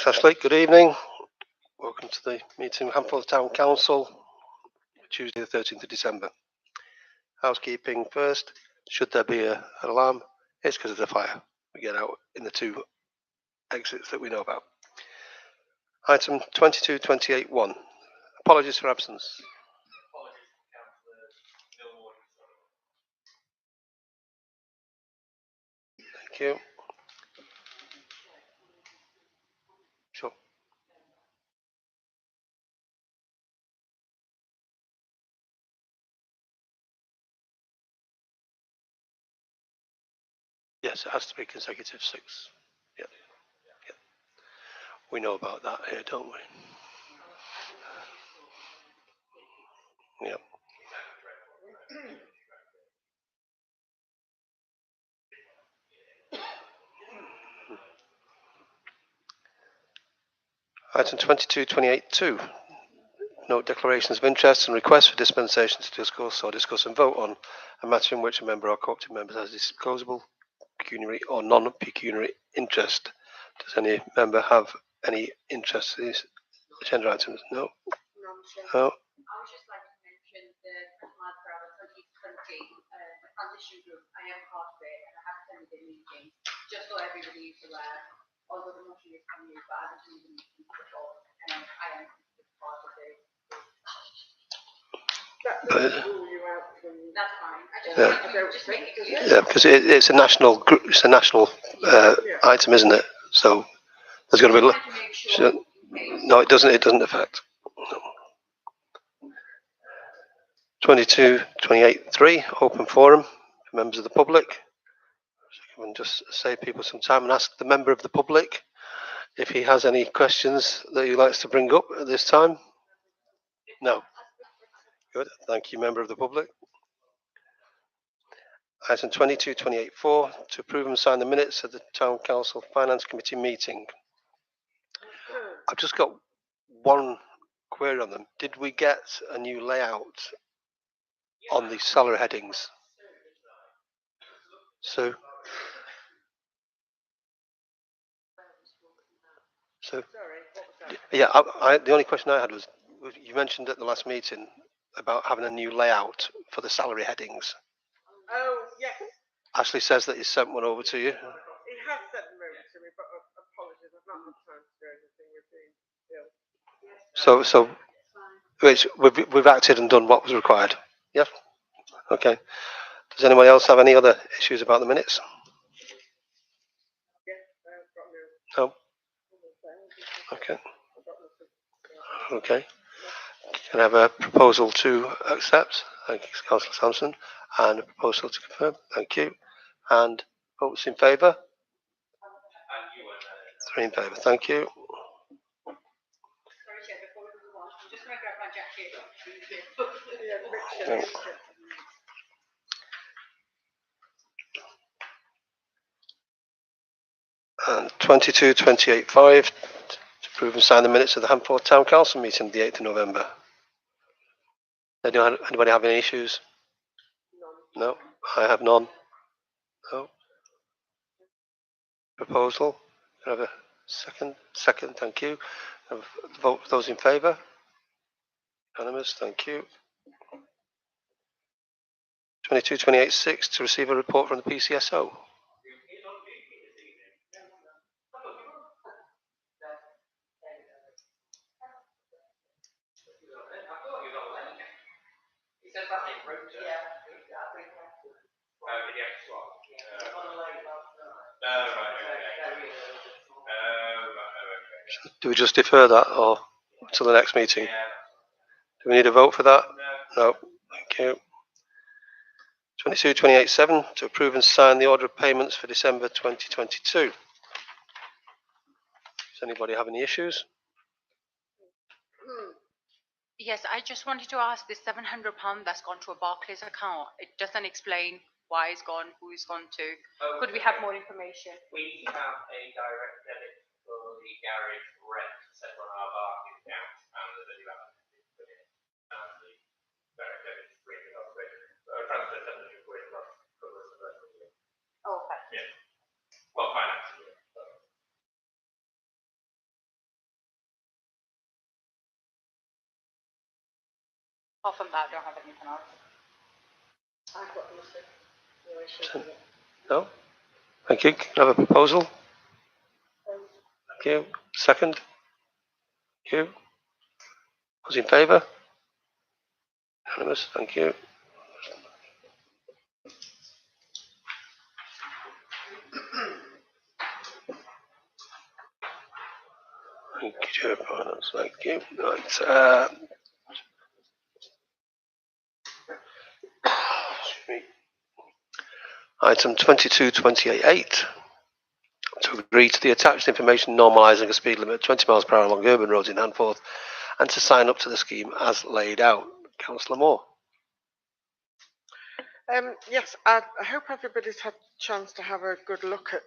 Thanks, Ashley. Good evening. Welcome to the meeting of Hampton Town Council, Tuesday the 13th of December. Housekeeping first. Should there be an alarm, it's because of the fire. We get out in the two exits that we know about. Item 22.28.1. Apologies for absence. Thank you. Sure. Yes, it has to be consecutive 6. Yeah. Yeah. We know about that here, don't we? Yeah. Item 22.28.2. Note declarations of interest and requests for dispensation to discuss and vote on a matter in which a member or cooperative member has disclosable pecuniary or non-pecuniary interest. Does any member have any interest in these agenda items? No. No. I would just like to mention the Christmas Forever 2020 transition group. I am part of it and I have attended the meeting, just so everybody is aware. Although the motion is from you, but I've attended the meeting before and I am part of it. That doesn't rule you out from. That's fine. I just make it clear. Yeah, because it's a national group. It's a national item, isn't it? So there's going to be. No, it doesn't. It doesn't affect. 22.28.3. Open forum for members of the public. So I can just save people some time and ask the member of the public if he has any questions that he likes to bring up at this time. No. Good. Thank you, member of the public. Item 22.28.4. To approve and sign the minutes of the Town Council Finance Committee meeting. I've just got one query on them. Did we get a new layout on the salary headings? So yeah, the only question I had was you mentioned at the last meeting about having a new layout for the salary headings. Oh, yes. Ashley says that he sent one over to you. He has sent them over to me, but apologies, I've not had time to do anything with the So we've acted and done what was required. Yeah. Okay. Does anyone else have any other issues about the minutes? No. Okay. Okay. Can I have a proposal to accept? Thank you, Councillor Sampson. And a proposal to confirm. Thank you. And votes in favour? 3 in favour. Thank you. Sorry, Chair, before we move on, I'm just going to grab my jacket. And 22.28.5 to approve and sign the minutes of the Hampford Town Council meeting the 8th of November. Anybody have any issues? No, I have none. No. Proposal. Can I have a second? Second, thank you. Vote those in favour. Unanimous, thank you. 22.28.6 to receive a report from the PCSO. Do we just defer that or to the next meeting? Do we need a vote for that? No. Thank you. 22.28.7 to approve and sign the order of payments for December 2022. Does anybody have any issues? Yes, I just wanted to ask this £700 that's gone to a Barclays account. It doesn't explain why it's gone, who it's gone to. Could we have more information? We have a direct debit for the garage rent set on our Barclays account, and there's only about 50 quid in it. And the direct debit is free of it. Transfer 700 quid plus covers the rest of the year. Oh, okay. Yeah. Well, financially. Apart from that, I don't have anything else. I've got nothing. No issues with it. No? Thank you. Can I have a proposal? Thank you. Second? Thank you. Those in favour? Unanimous. Thank you. Thank you, Chair Finance. Thank you. Right. Item 2228. To agree to the attached information normalising a speed limit of 20 miles per hour along urban roads in Handforth and to sign up to the scheme as laid out. Councillor Moore. Yes, I hope everybody's had a chance to have a good look at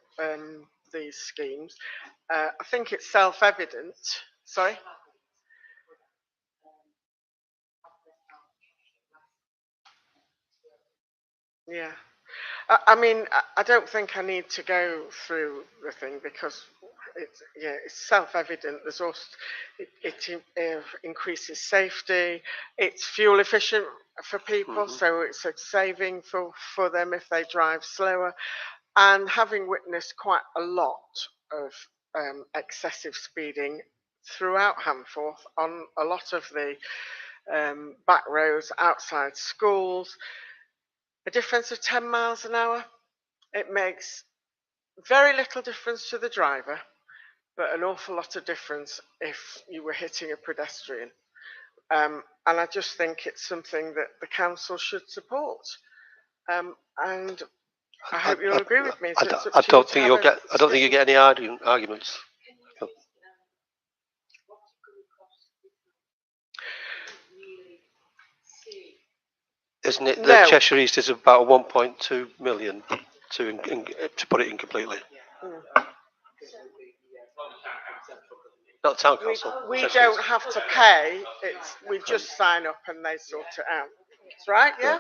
these schemes. I think it's self-evident. Sorry? Yeah. I mean, I don't think I need to go through the thing because it's self-evident. There's also it increases safety. It's fuel efficient for people, so it's a saving for them if they drive slower. And having witnessed quite a lot of excessive speeding throughout Handforth on a lot of the back roads outside schools, a difference of 10 miles an hour, it makes very little difference to the driver, but an awful lot of difference if you were hitting a pedestrian. And I just think it's something that the council should support. And I hope you'll agree with me. So I don't think you'll get. I don't think you get any arguments. Isn't it that Cheshire East is about 1.2 million to put it in completely? Not town council. We don't have to pay. We just sign up and they sort it out. That's right, yeah?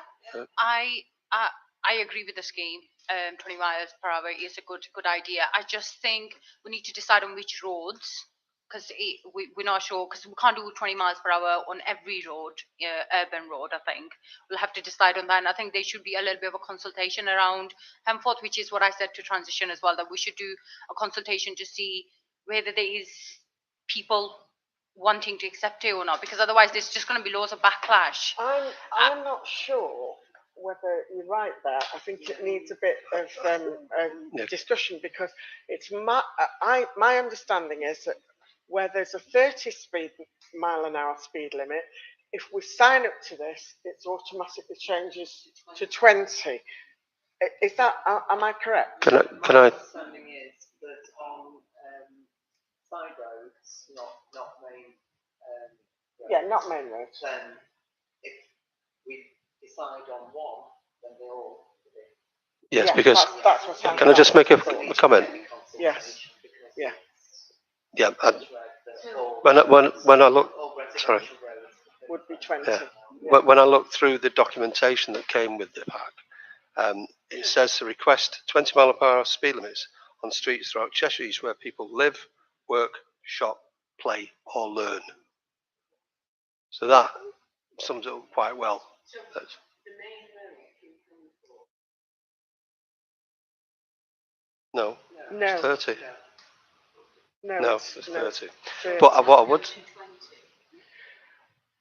I agree with the scheme. 20 miles per hour is a good idea. I just think we need to decide on which roads, because we're not sure, because we can't do 20 miles per hour on every road, urban road. I think we'll have to decide on that. And I think there should be a little bit of a consultation around Handforth, which is what I said to transition as well, that we should do a consultation to see whether there is people wanting to accept it or not, because otherwise there's just going to be loads of backlash. I'm not sure whether you're right there. I think it needs a bit of discussion, because it's my understanding is that where there's a 30 mile an hour speed limit, if we sign up to this, it automatically changes to 20. Is that, am I correct? Can I? My understanding is that on side roads, not main. Not main roads. Then, if we decide on one, then they all. Yes, because that's what can I just make a comment? Yes. Yeah. Yeah. When I look, sorry. Would be 20. Yeah. When I look through the documentation that came with the pack, it says to request 20 mile per hour speed limits on streets throughout Cheshire East where people live, work, shop, play, or learn. So that sums it up quite well. No, it's 30. No, it's 30. But what I would,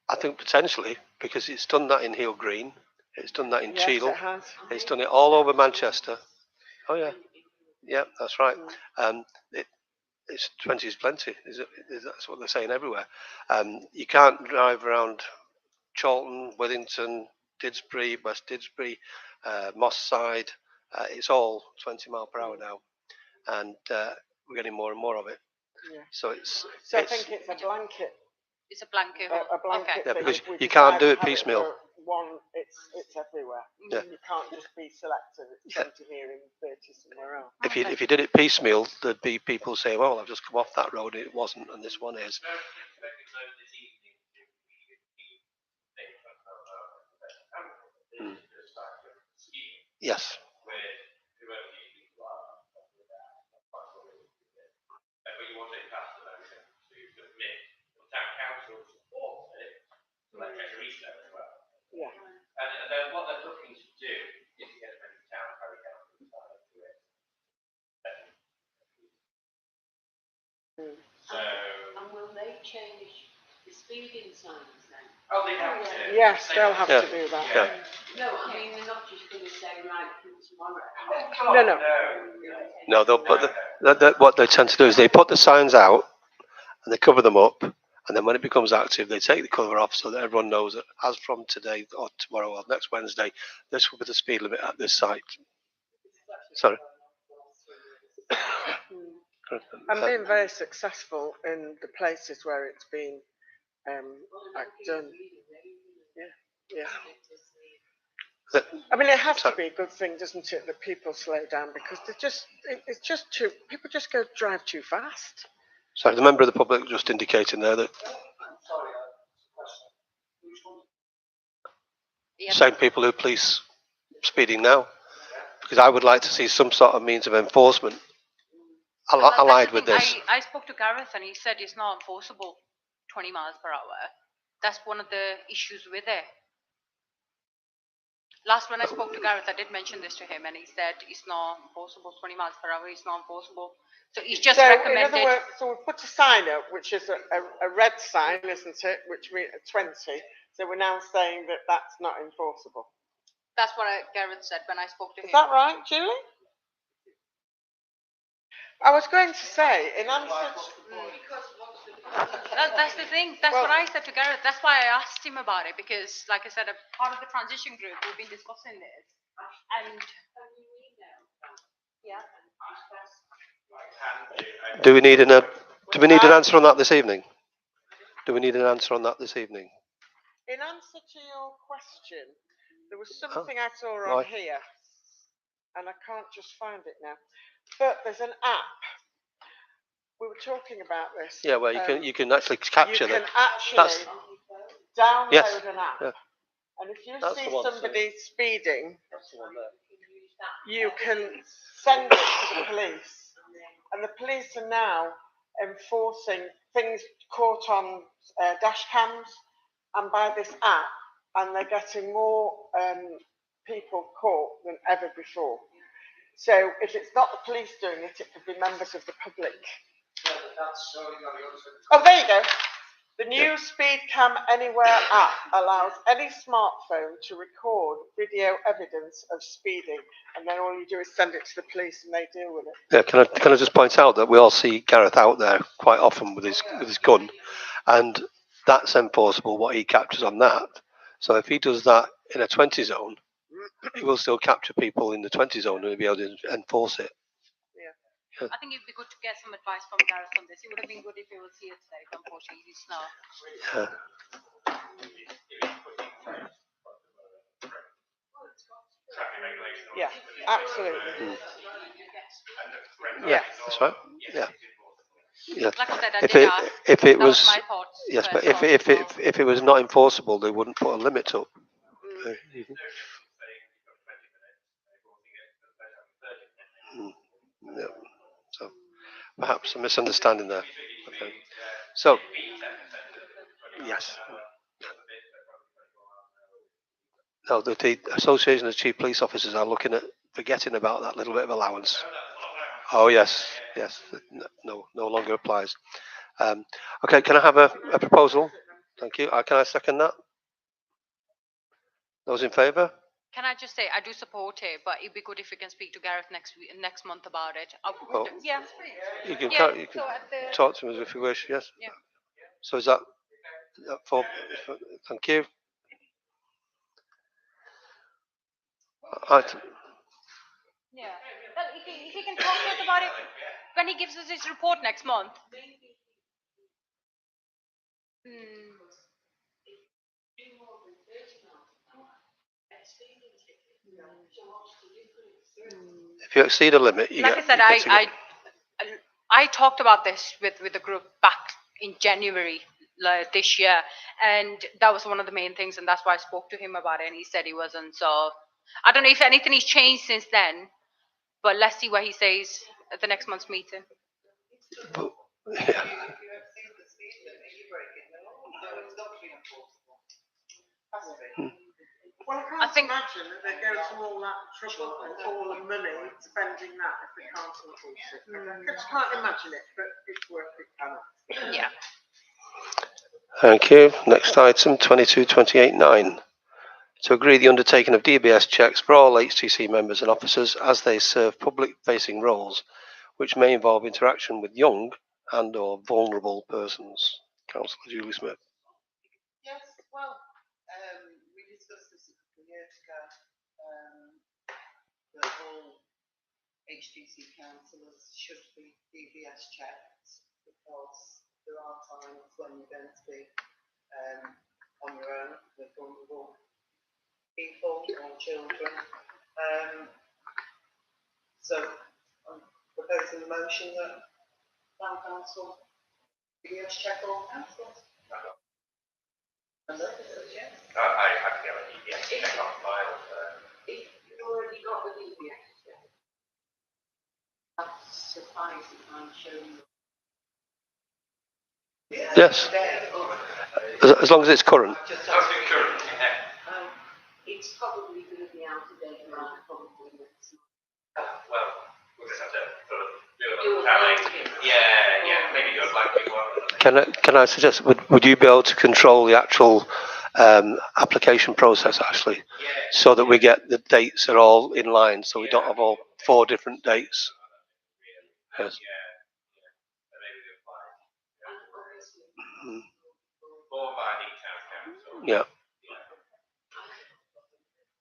I think potentially, because it's done that in Heel Green, it's done that in Cheadle, it's done it all over Manchester. Oh yeah, yeah, that's right. It's 20 is plenty. That's what they're saying everywhere. You can't drive around Chorlton, Withington, Didsbury, West Didsbury, Moss Side. It's all 20 mile per hour now, and we're getting more and more of it. Yeah. So I think it's a blanket. It's a blanket. A blanket. Okay. Yeah, because you can't do it piecemeal. It's everywhere. Yeah. You can't just be selective. It's 20 here and 30 somewhere else. If you did it piecemeal, there'd be people saying, "Well, I've just come off that road, it wasn't, and this one is." Yes. Yes, they'll have Yeah. to do that. Yeah. No, I mean, they're not just going to say, right, come tomorrow. No. No, they'll put what they tend to do is they put the signs out and they cover them up, and then when it becomes active, they take the cover off so that everyone knows that as from today or tomorrow or next Wednesday, this will be the speed limit at this site. Sorry. And being very successful in the places where it's been done. Yeah. I mean, it has to be a good thing, doesn't it, that people slow down because it's just too, people just drive too fast. Sorry, the member of the public just indicating there that same people who police speeding now, because I would like to see some sort of means of enforcement allied with this. I spoke to Gareth and he said it's not enforceable 20 miles per hour. That's one of the issues with it. Last when I spoke to Gareth, I did mention this to him and he said it's not enforceable, 20 miles per hour, it's not enforceable. So he's just recommended. In other words, so we put a sign up, which is a red sign, isn't it, which means 20. So we're now saying that that's not enforceable. That's what Gareth said when I spoke to him. Is that right, Julie? I was going to say, in answer to... That's the thing. That's what I said to Gareth. That's why I asked him about it because, like I said, a part of the transition group, we've been discussing this. And yeah. Do we need an answer on that this evening? Do we need an answer on that this evening? In answer to your question, there was something I saw on here, and I can't just find it now. But there's an app. We were talking about this. Yeah, well, you can actually capture them. You can actually download an app. Yeah. And if you see somebody speeding, you can send it to the police. And the police are now enforcing things caught on dash cams and by this app, and they're getting more people caught than ever before. So if it's not the police doing it, it could be members of the public. Oh, there you go. The new Speed Cam Anywhere app allows any smartphone to record video evidence of speeding, and then all you do is send it to the police and they deal with it. Yeah, can I just point out that we all see Gareth out there quite often with his gun, and that's enforceable what he captures on that. So if he does that in a 20 zone, he will still capture people in the 20 zone and he'll be able to enforce it. I think it'd be good to get some advice from Gareth on this. It would have been good if he was here today, but unfortunately he's not. Yeah, absolutely. Yeah, that's right. Yeah. Yeah. Like I said, I did ask. If it was my thoughts. Yes, but if it was not enforceable, they wouldn't put a limit up. Yeah. So perhaps a misunderstanding there. Okay. So yes. No, the Association of Chief Police Officers are looking at forgetting about that little bit of allowance. Oh yes, no longer applies. Okay, can I have a proposal? Thank you. Can I second that? Those in favour? Can I just say I do support it, but it'd be good if we can speak to Gareth next month about it. Well, yeah. You can So talk to him if you wish. Yes. Yeah. So is that for? Thank you. Yeah. Well, if he can talk to us about it when he gives us his report next month. If you exceed a limit, you like get. I said, I talked about this with the group back in January this year, and that was one of the main things, and that's why I spoke to him about it, and he said he wasn't. So I don't know if anything has changed since then, but let's see what he says at the next month's meeting. Yeah. Well, I can't imagine that they go to all that trouble and all the money spending that if they can't enforce it. I just can't imagine it, but it's worth it. Yeah. Thank you. Next item, 22.28.9. To agree the undertaking of DBS checks for all HTC members and officers as they serve public-facing roles, which may involve interaction with young and/or vulnerable persons. Councillor Julie Smith. Yes, well, we discussed this a couple of years ago, that all HTC councillors should be DBS checked because there are times when you're going to be on your own with vulnerable people or children. So I'm proposing a motion that town council DBS check all councillors. Yes. I have to have a DBS check on file. If you've already got the DBS check, that's suffice if I'm showing. Yes. As long as it's current. Just How's it current? it's probably going to be out of date around probably next month. Well, we'll just have to sort of do Do a a blanket. Yeah, maybe do a blanket one. Can I suggest, would you be able to control the actual application process, actually, so that we get the dates are all in line, so we don't have all 4 different dates? Yes. Mm. Or by the town council. Yeah.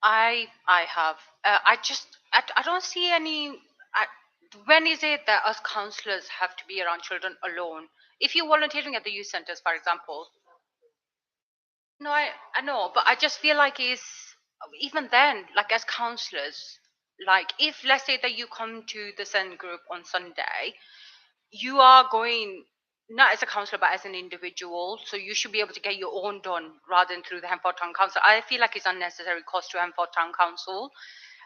I have. I don't see any. When is it that us counsellors have to be around children alone? If you're volunteering at the youth centres, for example. No, I know, but I just feel like even then, like as counsellors, like if let's say that you come to the Send group on Sunday, you are going not as a councillor but as an individual, so you should be able to get your own done rather than through the Hemford Town Council. I feel like it's unnecessary cost to Hemford Town Council.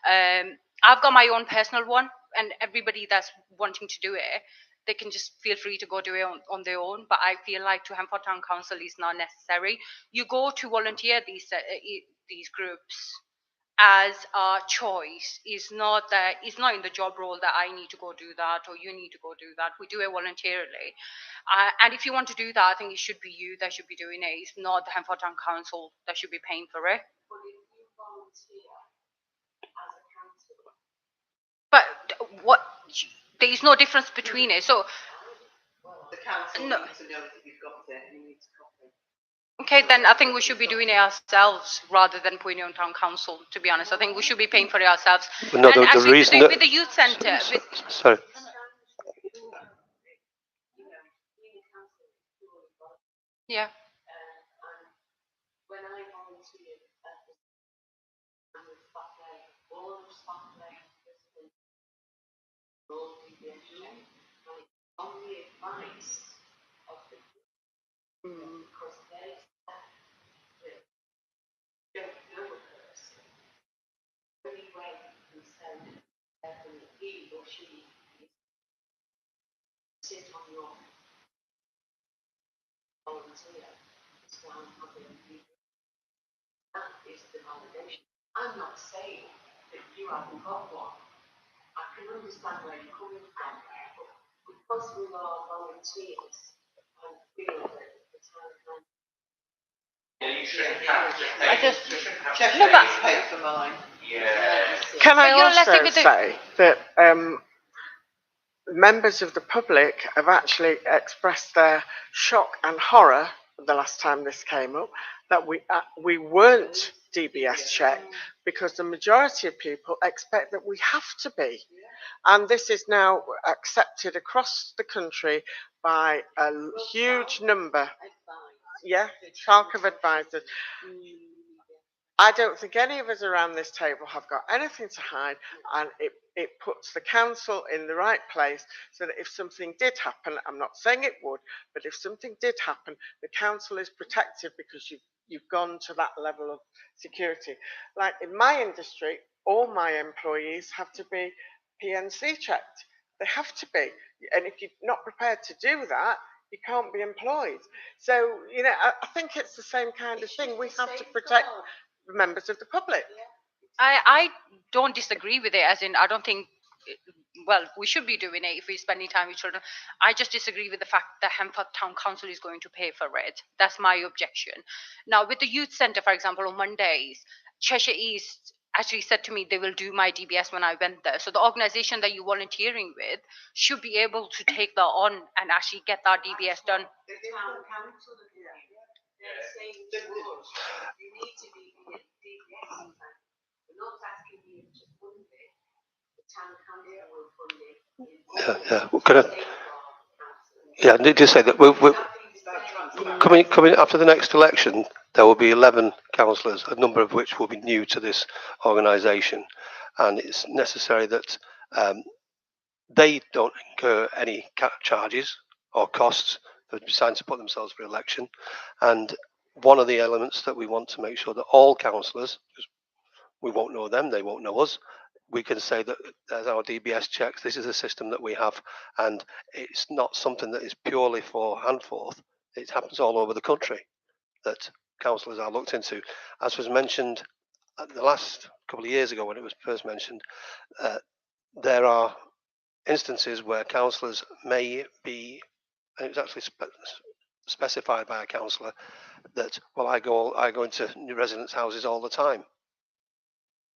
I've got my own personal one, and everybody that's wanting to do it, they can just feel free to go do it on their own. But I feel like to Hemford Town Council is not necessary. You go to volunteer these groups as a choice. Is not that it's not in the job role that I need to go do that or you need to go do that. We do it voluntarily, and if you want to do that, I think it should be you that should be doing it. It's not the Hemford Town Council that should be paying for it. But if you volunteer as a councillor, But what? There is no difference between it. So the council No. needs to know that you've got it and you need to copy. okay, then I think we should be doing it ourselves rather than putting it on town council. To be honest, I think we should be paying for it ourselves. But no, And the actually, reason with that the youth centre, sorry. yeah. And when I volunteered at the Spotlight, all the Spotlight visitors, all DBS check, and on the advice of the because they don't know a person. Only way you can send he or she sit on your volunteer. So I'm having that is the validation. I'm not saying that you haven't got one. I can understand where you're coming from, but because we are volunteers, I feel that the town can. Yeah, you shouldn't have to pay. I just- you shouldn't have to Check No, but- pay for mine. Yeah. Can I But, you know, let's also take it to- say that members of the public have actually expressed their shock and horror the last time this came up that we weren't DBS checked because the majority of people expect that we have to be, and this is now accepted across the country by a huge number. Yeah, Chalk have advised us. I don't think any of us around this table have got anything to hide, and it puts the council in the right place so that if something did happen, I'm not saying it would, but if something did happen, the council is protected because you've gone to that level of security. Like in my industry, all my employees have to be PNC checked. They have to be, and if you're not prepared to do that, you can't be employed. So, you know, I think it's the same kind of thing. We have to protect members of the public. I don't disagree with it. As in, I don't think well, we should be doing it if we're spending time with children. I just disagree with the fact that Hempel Town Council is going to pay for it. That's my objection. Now, with the youth centre, for example, on Mondays, Cheshire East actually said to me they will do my DBS when I went there. So the organisation that you're volunteering with should be able to take that on and actually get that DBS done. The town council, they're saying to us, you need to be DBS centre. We're not asking you to fund it. The town council will fund it. Well, could I, yeah, I need to say that coming after the next election, there will be 11 councillors, a number of which will be new to this organisation, and it's necessary that they don't incur any charges or costs for deciding to put themselves for election. And one of the elements that we want to make sure that all councillors, because we won't know them, they won't know us, we can say that there's our DBS checks, this is a system that we have, and it's not something that is purely for Handforth. It happens all over the country that councillors are looked into. As was mentioned the last couple of years ago when it was first mentioned, there are instances where councillors may be, and it was actually specified by a councillor that, well, I go into new residents' houses all the time.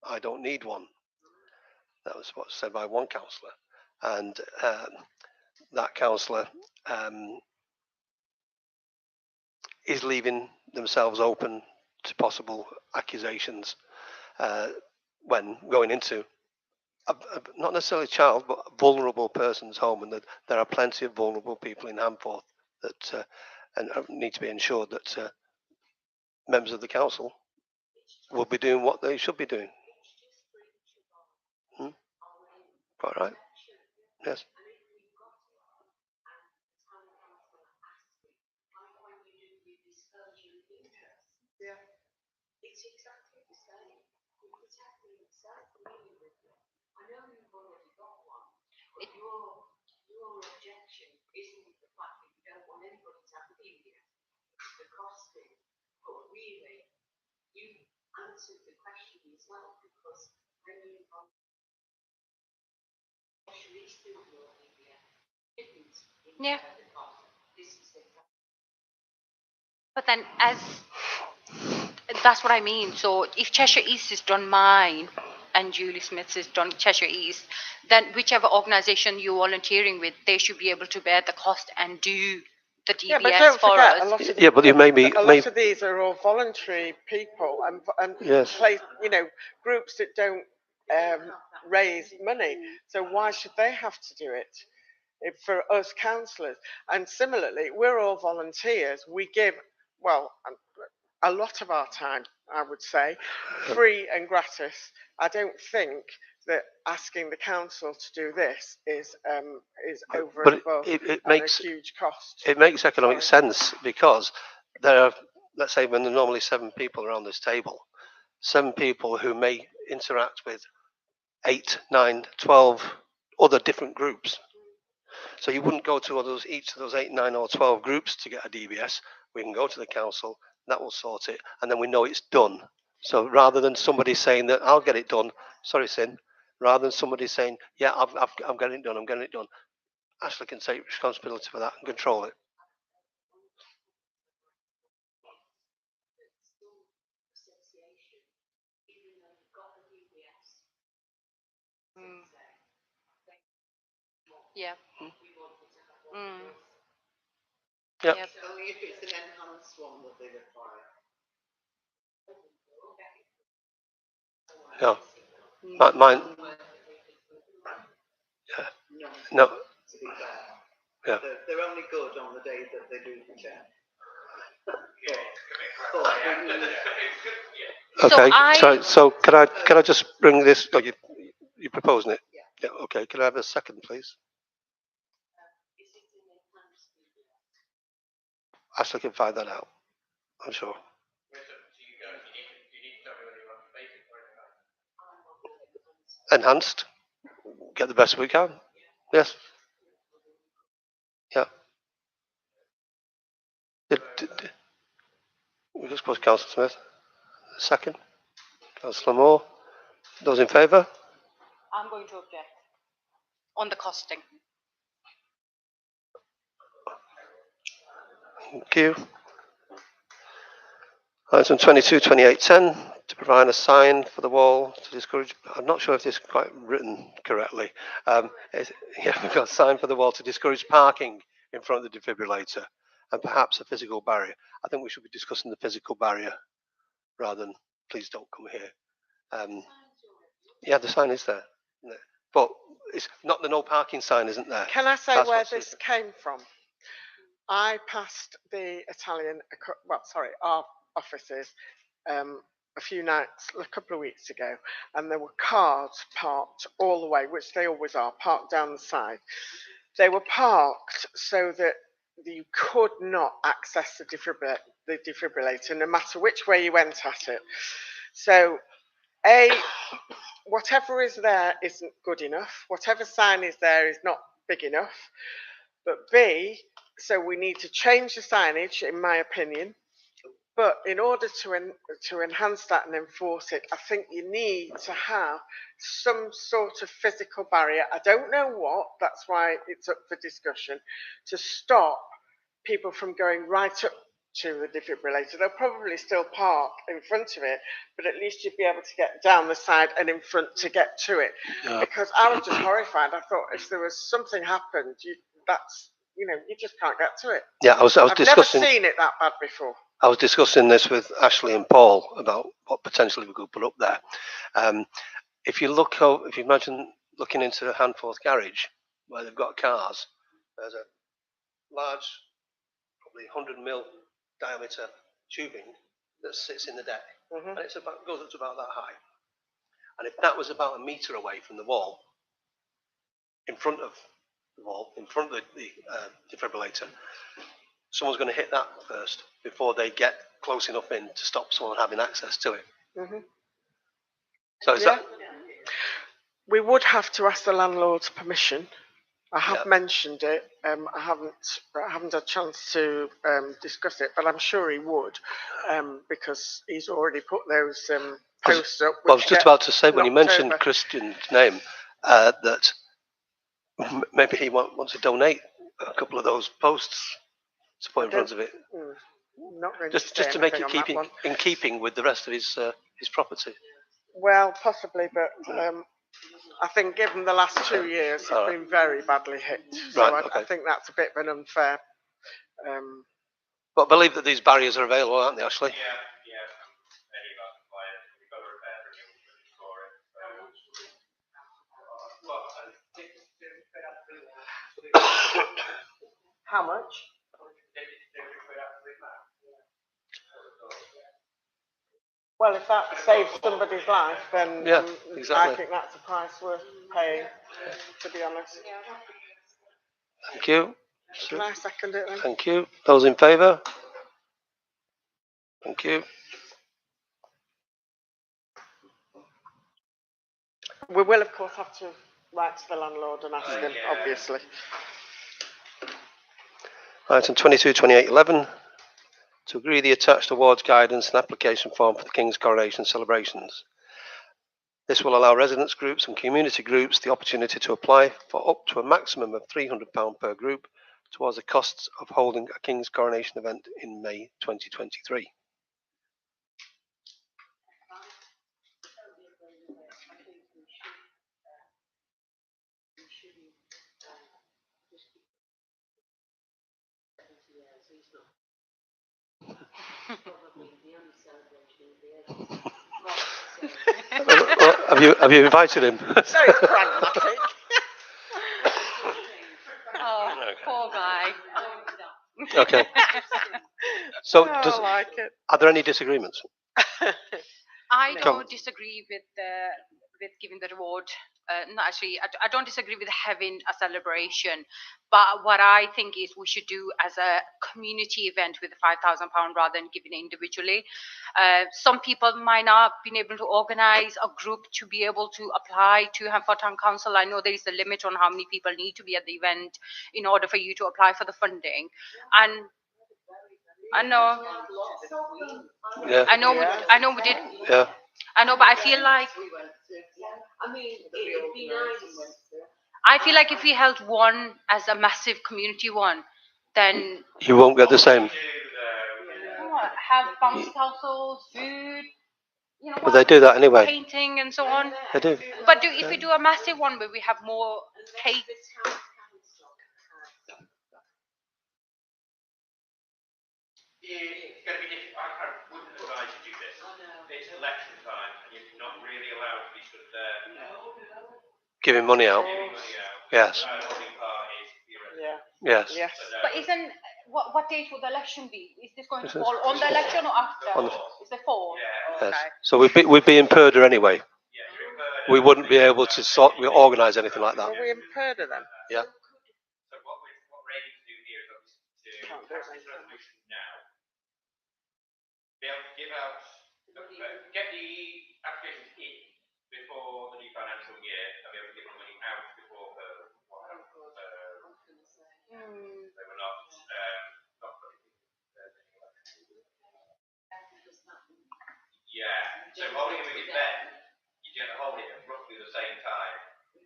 I don't need one. That was what's said by one councillor, and that councillor is leaving themselves open to possible accusations when going into not necessarily a child, but a vulnerable person's home, and that there are plenty of vulnerable people in Handforth that and need to be ensured that members of the council will be doing what they should be doing. Quite right. Yes. Yeah. It's exactly the same. It's exactly the same. I know you've already got one, but your objection isn't the fact that you don't want anybody to have a DBS, it's the costing. But really, you answered the question yourself, because when you actually still your DBS, didn't Yeah. the cost. This is the But then, that's what I mean. So if Cheshire East has done mine and Julie Smith's has done Cheshire East, then whichever organisation you're volunteering with, they should be able to bear the cost and do the DBS Yeah, but don't for forget, us. a lot of Yeah, but you a lot of these are all voluntary people and Yes. groups that don't raise money. So why should they have to do it? For us councillors? And similarly, we're all volunteers. We give, well, a lot of our time, I would say, free and gratis. I don't think that asking the council to do this is over But and above it and makes a huge cost. it makes economic sense, because there are, let's say, when there are normally 7 people around this table, 7 people who may interact with 8, 9, 12 other different groups. So you wouldn't go to each of those 8, 9 or 12 groups to get a DBS. We can go to the council, that will sort it, and then we know it's done. So rather than somebody saying that I'll get it done, sorry, Sin, rather than somebody saying, yeah, I'm getting it done, Ashley can take responsibility for that and control it. Yeah. Mm. Yep. Yep. only if it's an enhanced one that they require. Yeah. Mine. Yeah. No. To be fair. Yeah. They're only good on the day that they do the check. Okay. So can I just bring this? Oh, you proposing it? Yeah. Okay. Can I have a second, please? Ashley can find that out, I'm sure. Enhanced. Get the best we can. Yes. Yeah. We just put Councillor Smith. Second. Councillor Moore. Those in favour? I'm going to object on the costing. Thank you. Item 22, 2810, to provide a sign for the wall to discourage, I'm not sure if this is quite written correctly. Yeah, we've got a sign for the wall to discourage parking in front of the defibrillator and perhaps a physical barrier. I think we should be discussing the physical barrier rather than please don't come here. Yeah, the sign is there. But it's not the no parking sign, isn't there? Can I say That's where what's- this came from? I passed the our offices a couple of weeks ago, and there were cars parked all the way, which they always are, parked down the side. They were parked so that you could not access the defibrillator, no matter which way you went at it. So, whatever is there isn't good enough. Whatever sign is there is not big enough. But B, so we need to change the signage, in my opinion. But in order to enhance that and enforce it, I think you need to have some sort of physical barrier. I don't know what, that's why it's up for discussion, to stop people from going right up to the defibrillator. They'll probably still park in front of it, but at least you'd be able to get down the side and in front to get to it. Yeah. Because I was just horrified. I thought if there was something happened, you just can't get to it. Yeah, I was I've discussing. never seen it that bad before. I was discussing this with Ashley and Paul about what potentially we could put up there. If you imagine looking into the Handforth garage where they've got cars, there's a large, probably 100 mm diameter tubing that sits in the deck, and it goes up to about that high. And if that was about a metre away from the wall, in front of the defibrillator, someone's going to hit that first before they get close enough in to stop someone having access to it. So is that? We would have to ask the landlord's permission. I have Yeah. mentioned it. I haven't had a chance to discuss it, but I'm sure he would, because he's already put those posts up. Well, I was just about to say, when you knocked mentioned over. Christian's name, that maybe he wants to donate a couple of those posts to put in front of it, Not going just say to make it anything on that one. in keeping with the rest of his property. Well, possibly, but I think given the last 2 years, it's been very badly hit. So Right, okay. I think that's a bit of an unfair. But I believe that these barriers are available, aren't they, Ashley? Yeah. Any of our suppliers, we've got a repair renewal for it. How much? Well, if that saves somebody's life, then Yeah, I exactly. think that's a price worth paying, to be honest. Thank you. Can I second it then? Thank you. Those in favour? Thank you. We will, of course, have to write to the landlord and ask him, obviously. Item 22, 2811, to agree the attached awards guidance and application form for the King's Coronation celebrations. This will allow residents groups and community groups the opportunity to apply for up to a maximum of £300 per group towards the costs of holding a King's Coronation event in May 2023. Have you invited him? Very pragmatic. Oh, poor guy. Okay. So, I like it. are there any disagreements? I No. don't disagree with giving the reward. No, actually, I don't disagree with having a celebration. But what I think is we should do as a community event with £5,000 rather than giving it individually. Some people might not been able to organise a group to be able to apply to Handforth Town Council. I know there is a limit on how many people need to be at the event in order for you to apply for the funding. And I know. Yeah. I know we did. Yeah. I know, but I feel like I mean, it'd be nice. I feel like if we held one as a massive community one, then You won't get the same. have bounce houses, food, But they do that anyway. painting and so on. They do. But if we do a massive one where we have more cake, It's going to be difficult. I wouldn't advise you do this. It's election time, and you're not really allowed to be stood there Giving money out. giving money out. Yes. Holding parties, theoretically. Yeah. Yes. Yes. but isn't what date will the election be? Is this going to This is- fall on the election or after? On the- Is it fall? Yeah. Yes. Okay. So we'd be in Purder anyway. Yeah, you're in Burnham. We wouldn't be able to organise anything like that. Are we in Purder then? Yeah. So what we're aiming to do here is obviously to Can't do it pass this later. resolution now. Be able to give out, get the applications in before the new financial year, and be able to give the money out before the they were not yeah. So holding it with Ben, you get to hold it at roughly the same time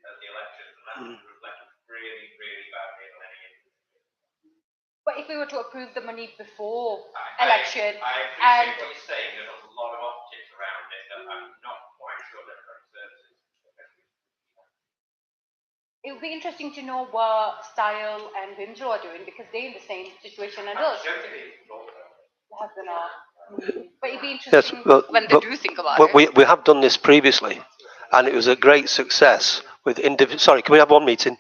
as the elections, and that would reflect really, really badly on any. But if we were to approve the money before I election, appreciate and what you're saying. There's a lot of optics around it that I'm not quite sure that services. it would be interesting to know what Style and Windsor are doing because they're in the same situation as us. Have they not? But it'd be Yes. interesting But, when they do think about but it. we have done this previously, and it was a great success with Sorry, can we have one meeting?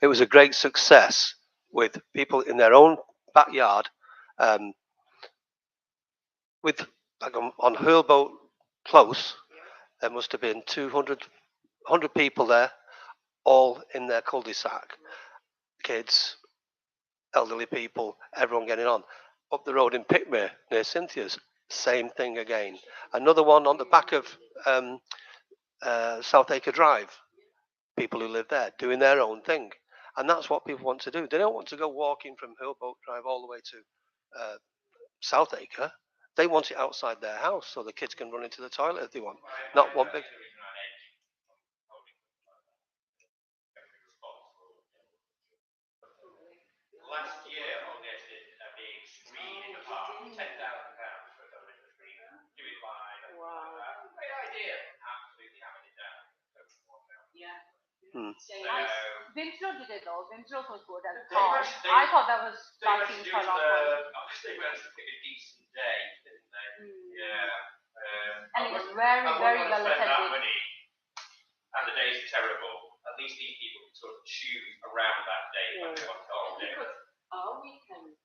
It was a great success with people in their own backyard, with like on Hurlboat Close. There must have been 200, 100 people there, all in their cul-de-sac, kids, elderly people, everyone getting on. Up the road in Pickmere, near Cynthia's, same thing again. Another one on the back of South Acre Drive, people who live there doing their own thing. And that's what people want to do. They don't want to go walking from Hillboat Drive all the way to South Acre. They want it outside their house so the kids can run into the toilet if they want. Not one big. Last year on this being screened in the park, £10,000 for a television screen. Do it live. Wow. Great idea. Absolutely hammering it down. Yeah. Windsor did it though. Windsor was good as They cars. managed- I thought that was They managed starting to to do lot they managed to pick a decent day, didn't they? Yeah. And it was very, I very wouldn't well want to spend that attended. money, and the days are terrible. At least these people can sort of choose around that day when they want to hold it. Our weekend.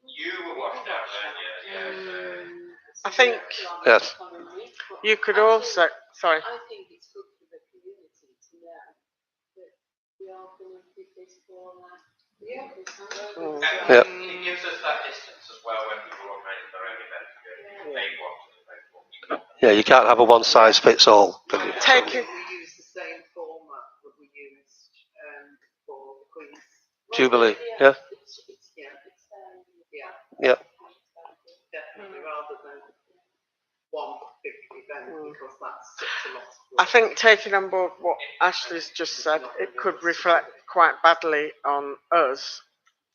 You were washed out, weren't you? Yeah. I think Yes. you could also, sorry, I think it's good for the community to know that we are going to do this for Mm. Yep. It gives us that distance as well when people organise their own events. They want to. Yeah, you can't have a one size fits all. take it. We use the same format that we used for the Queen's. Jubilee. Yeah. Yeah. Definitely, rather than one big event because that's such a lot. I think taking on board what Ashley's just said, it could reflect quite badly on us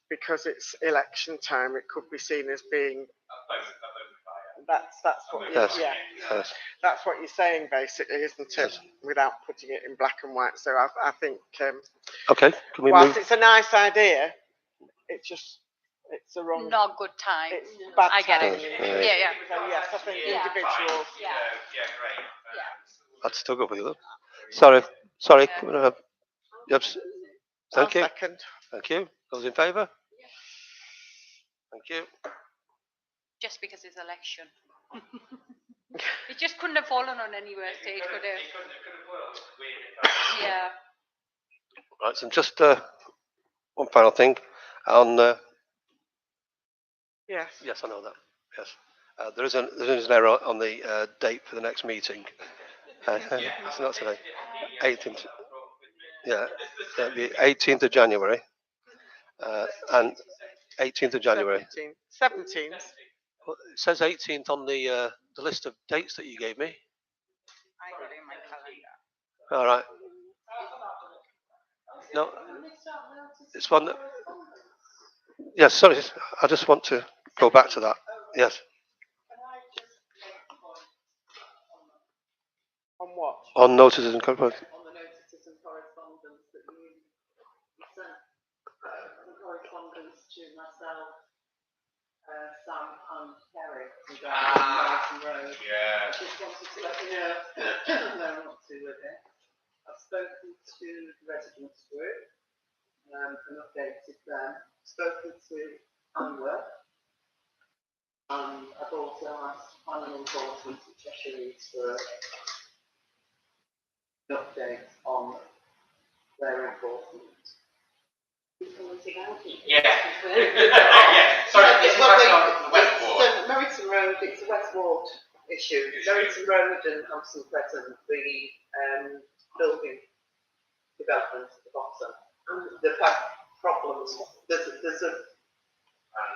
because it's election time. It could be seen as being that's what Yes. yeah. Yes. That's what you're saying basically, isn't it? Yes. Without putting it in black and white. So I think Okay. Can we whilst move? it's a nice idea, it's a wrong. Not good time. It's bad I get it. timing. Yeah. So yes, I think Yeah. individuals. Yeah, great. I'd still go with you. Sorry. Yeah. Can we have- Yep. Thank I'll you. second. Thank you. Those in favour? Thank you. Just because it's election. It just couldn't have fallen on any worse date, could it? It could have worked. Weird. Yeah. Right. So just one final thing on. Yes. Yes, I know that. Yes. There is an error on the date for the next meeting. It's not today. 18th. Yeah, the 18th of January. And 18th of January. 17th. Well, it says 18th on the list of dates that you gave me. I got it in my calendar. All right. No, it's one that, yes, sorry, I just want to go back to that. Yes, On what? on notices and correspondence. On the notices and correspondence that you sent, some correspondence to myself, Sam and Kerry regarding Morrison Road. Yeah. I just wanted to let you know where I'm up to with it. I've spoken to the residents group and updated them. Spoken to Anwar, and I've also asked planning enforcement at Cheshire East for an update on their enforcement. Yeah. Yeah. Sorry, this is back on the West Ward. It's Merriton Road, it's a West Ward issue. Merriton Road and Hampson Crescent, the building development at the bottom. They've had problems.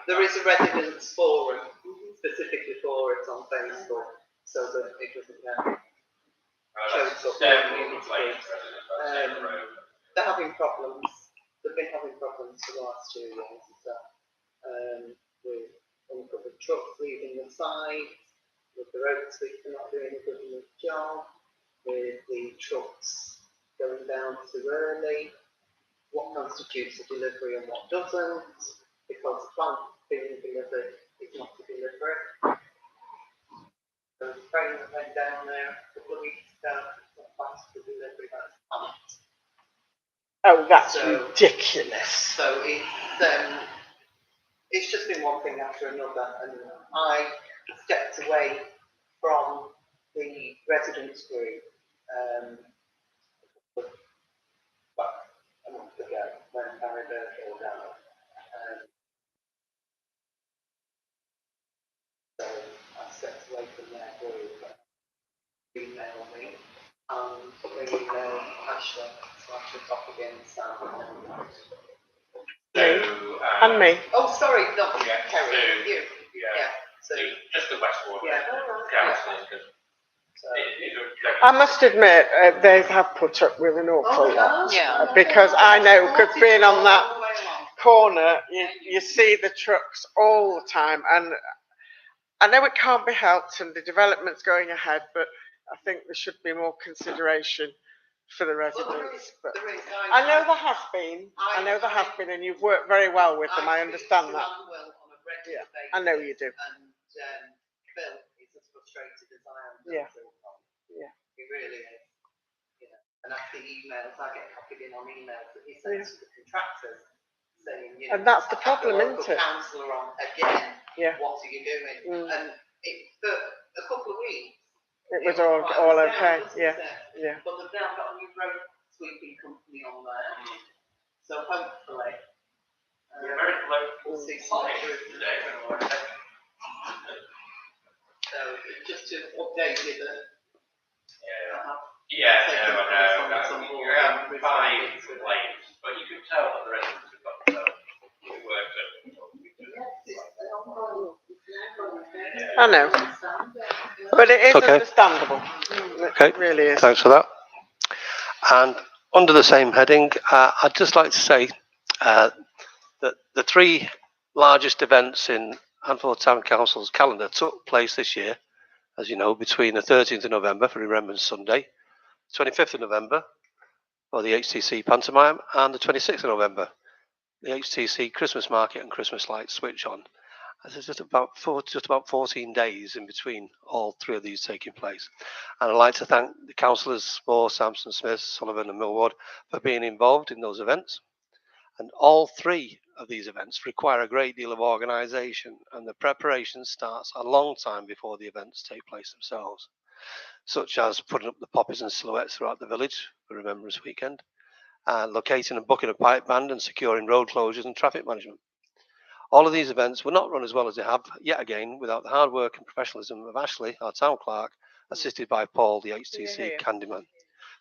There is a residents forum specifically for it on Facebook, so that it doesn't shows up in the community. They're having problems. They've been having problems for the last 2 years. So, with uncovered trucks leaving the site, with the road sweeper not doing a good enough job, with the trucks going down too early, what constitutes a delivery and what doesn't, because the plant being delivered is not a delivery. There was a train that went down there a couple of weeks ago, not past the delivery, that's plant. Oh, that's So- ridiculous. So it's just been one thing after another, and I stepped away from the residents group about a month ago when Barry Birkhill died. So I stepped away from their group. Email me and they email Ashley, so I should talk again Sam. And me. Oh, sorry, no, Yeah, Kerry, so- you. Yeah. So, Just the West Ward. yeah. Councillors, 'cause So, I must admit, they have put up with an awful lot. Yeah. Because I know, because being on that all the way along. corner, you see the trucks all the time, and I know it can't be helped and the development's going ahead, but I think there should be more consideration for the Well, residents. But there is, I know there has been, and you've worked very well with them, I understand that. Yeah, I know you do. And Phil is as frustrated as I am. Yeah. Yeah. He really is. You know, and after emails, I get copied in on emails that he sends to the contractors saying, you know, And that's the I've had problem, local isn't it? councillor on again. Yeah. What are you doing? Mm. And for a couple of weeks. It was was all quite okay, down, wasn't yeah, it? yeah. But they've now got a new road sweeping company on there. So hopefully. We're very close. We'll see some improvement. Today. So just to update you that Yeah, taken no, I correspondence on know. board You have and 5 responded to it. complaints, but you can tell that the residents have got to it works. I know, but it is Okay. understandable. Okay. It really is. Thanks for that. And under the same heading, I'd just like to say that the 3 largest events in Handful Town Council's calendar took place this year, as you know, between the 13th of November for Remembrance Sunday, 25th of November for the HTC Pantomime, and the 26th of November, the HTC Christmas Market and Christmas Lights Switch On. There's just about 14 days in between all 3 of these taking place. And I'd like to thank the councillors for Sampson, Smith, Sullivan and Millward for being involved in those events. And all 3 of these events require a great deal of organisation, and the preparation starts a long time before the events take place themselves, such as putting up the poppies and silhouettes throughout the village for Remembrance Weekend, locating and booking a pipe band and securing road closures and traffic management. All of these events will not run as well as they have, yet again, without the hard work and professionalism of Ashley, our town clerk, assisted by Paul, the HTC Candyman.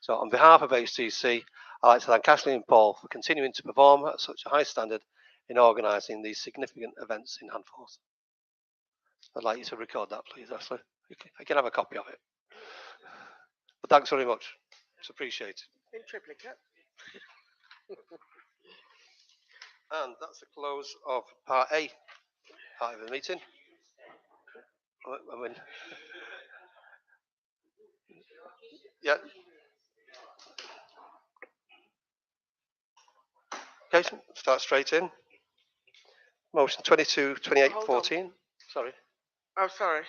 So on behalf of HTC, I'd like to thank Ashley and Paul for continuing to perform at such a high standard in organising these significant events in Handforth. I'd like you to record that, please, Ashley. I can have a copy of it. But thanks very much. It's appreciated. In triplicate. And that's the close of part A, part of the meeting. I mean, yeah. Okay, start straight in. Motion 22, 28, Hold on. 14. Sorry. Oh, sorry.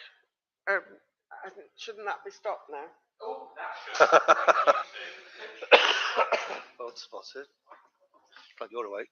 Shouldn't that be stopped now? Both spotted. Glad you're awake.